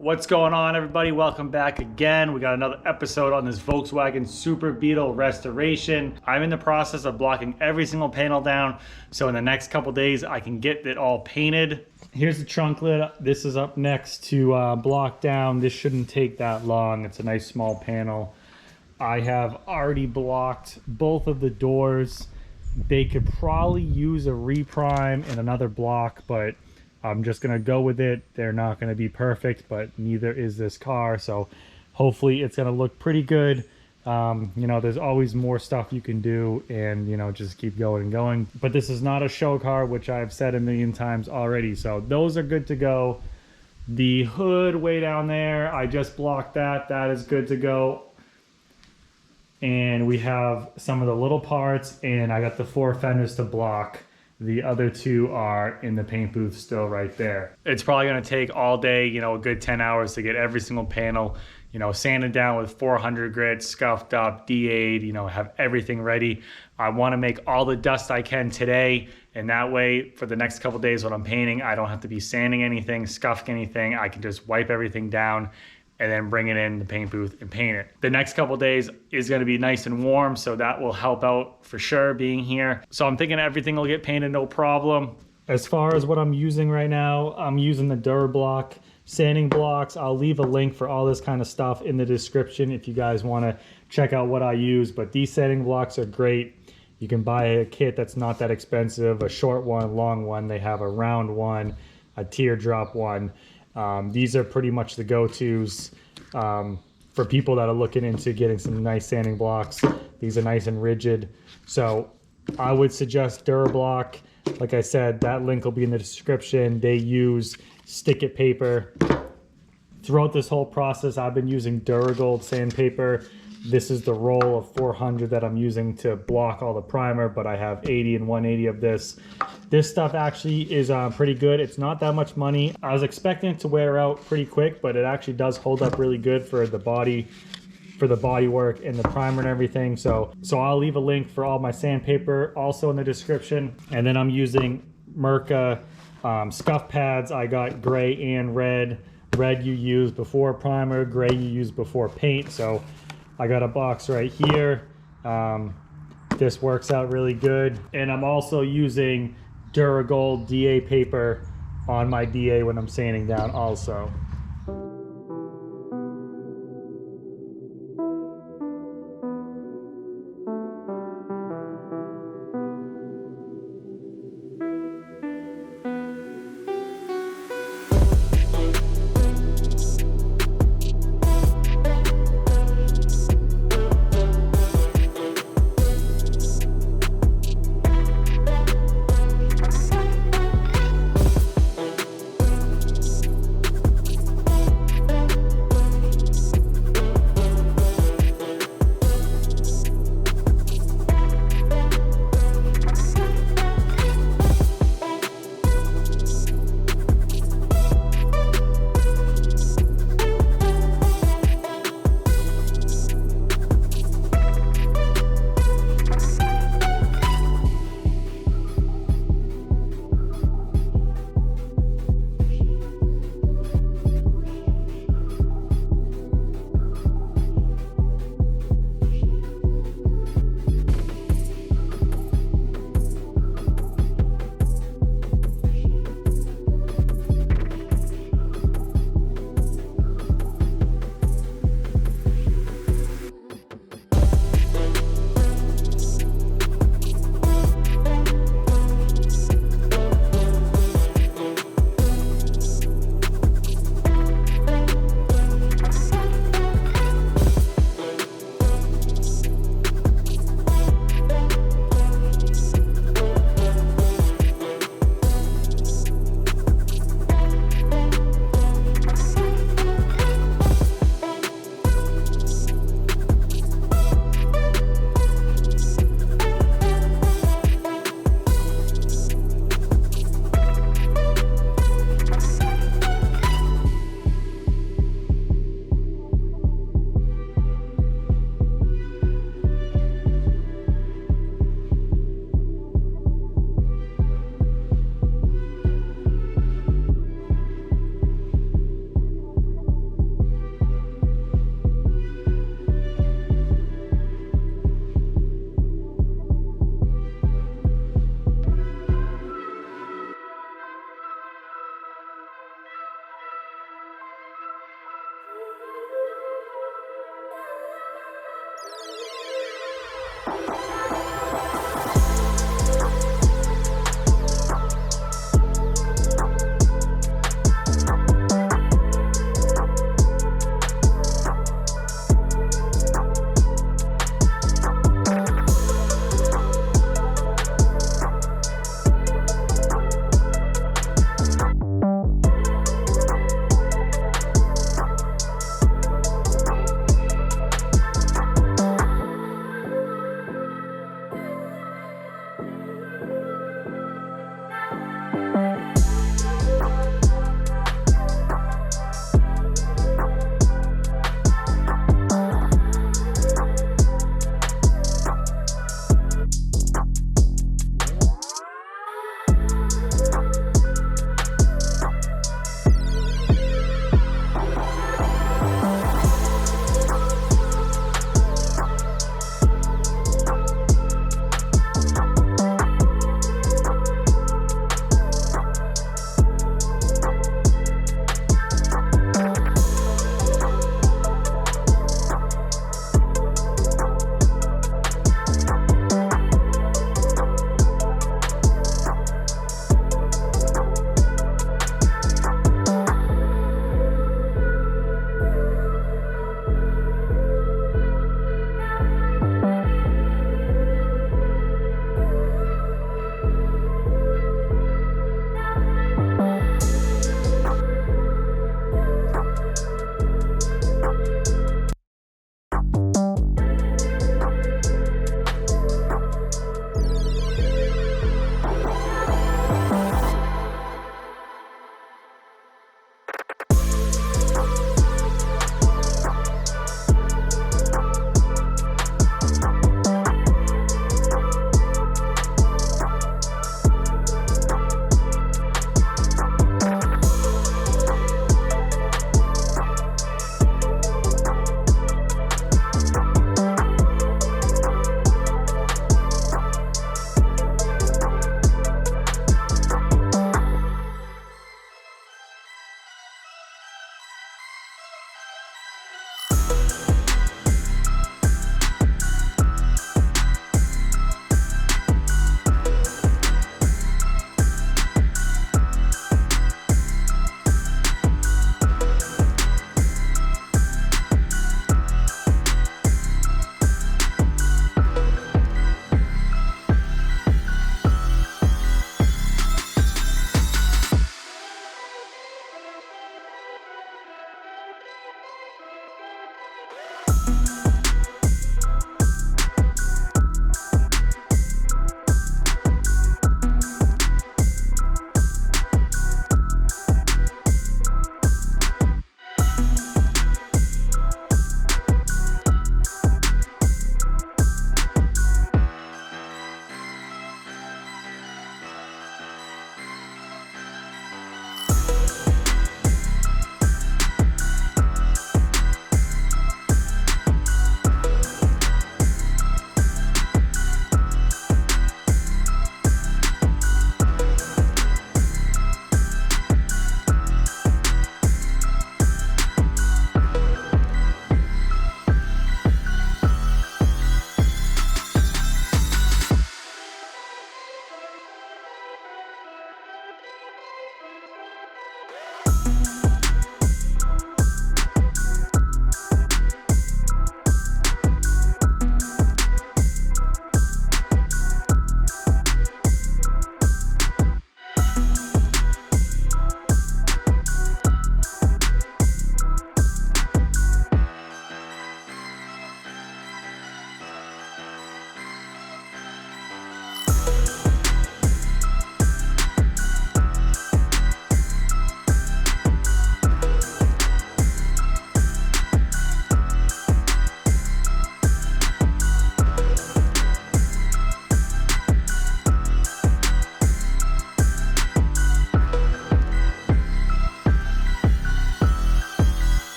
What's going on, everybody? Welcome back again. We got another episode on this Volkswagen Super Beetle restoration. I'm in the process of blocking every single panel down, so in the next couple days I can get it all painted. Here's the trunk lid. This is up next to block down. This shouldn't take that long. It's a nice small panel. I have already blocked both of the doors. They could probably use a reprime and another block, but I'm just gonna go with it. They're not gonna be perfect, but neither is this car, so hopefully it's gonna look pretty good. You know, there's always more stuff you can do, and you know, just keep going and going. But this is not a show car, which I've said a million times already, so those are good to go. The hood way down there, I just blocked that. That is good to go. And we have some of the little parts, and I got the 4 fenders to block. The other 2 are in the paint booth still right there. It's probably gonna take all day, you know, a good 10 hours to get every single panel, you know, sanded down with 400 grit, scuffed up, DA'd, you know, have everything ready. I wanna make all the dust I can today, and that way for the next couple days when I'm painting, I don't have to be sanding anything, scuffing anything. I can just wipe everything down and then bring it in the paint booth and paint it. The next couple days is gonna be nice and warm, so that will help out for sure being here. So I'm thinking everything will get painted no problem. As far as what I'm using right now, I'm using the Durablock sanding blocks. I'll leave a link for all this kind of stuff in the description if you guys wanna check out what I use, but these sanding blocks are great. You can buy a kit that's not that expensive, a short one, long one. They have a round one, a teardrop one. These are pretty much the go-tos for people that are looking into getting some nice sanding blocks. These are nice and rigid. So I would suggest Durablock. Like I said, that link will be in the description. They use stick-it paper. Throughout this whole process, I've been using Duragold sandpaper. This is the roll of 400 that I'm using to block all the primer, but I have 80 and 180 of this. This stuff actually is pretty good. It's not that much money. I was expecting it to wear out pretty quick, but it actually does hold up really good for the body work and the primer and everything. So I'll leave a link for all my sandpaper also in the description. And then I'm using Mirka scuff pads. I got gray and red. Red you use before primer, gray you use before paint. So I got a box right here. This works out really good. And I'm also using Duragold DA paper on my DA when I'm sanding down also.